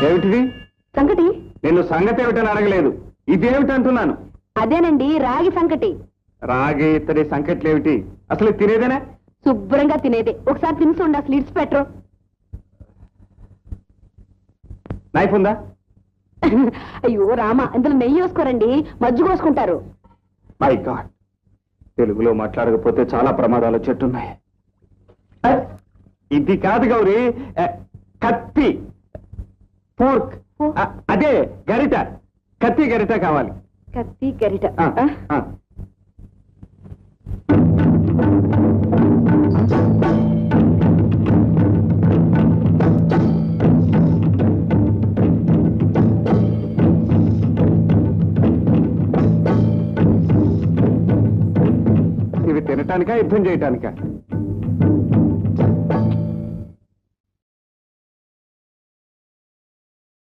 ఏమిటిది? సంకటి. నిన్ను సంగతి ఏమిటని అడగలేదు, ఇదేమిటంటున్నాను. అదేనండి, రాగి సంకటి. రాగి ఇత్తడి సంకట్లేమిటి? అసలు తినేదేనా? శుభ్రంగా తినేదే. ఒకసారి తిని చూడండి, అసలు ఇడ్స్ పెట్టరు. నైఫ్ ఉందా? అయ్యో రామ, ఇందులో నెయ్యి వేసుకోరండి, మజ్జి కోసుకుంటారు. మై గాడ్, తెలుగులో మాట్లాడకపోతే చాలా ప్రమాదాలు చెట్టున్నాయి. ఇది కాదు గౌరీ, కత్తి, ఫోర్క్. అదే గరిట, కత్తి గరిట కావాలి. కత్తి గరిట. ఇవి తినటానికా యుద్ధం చేయటానికా?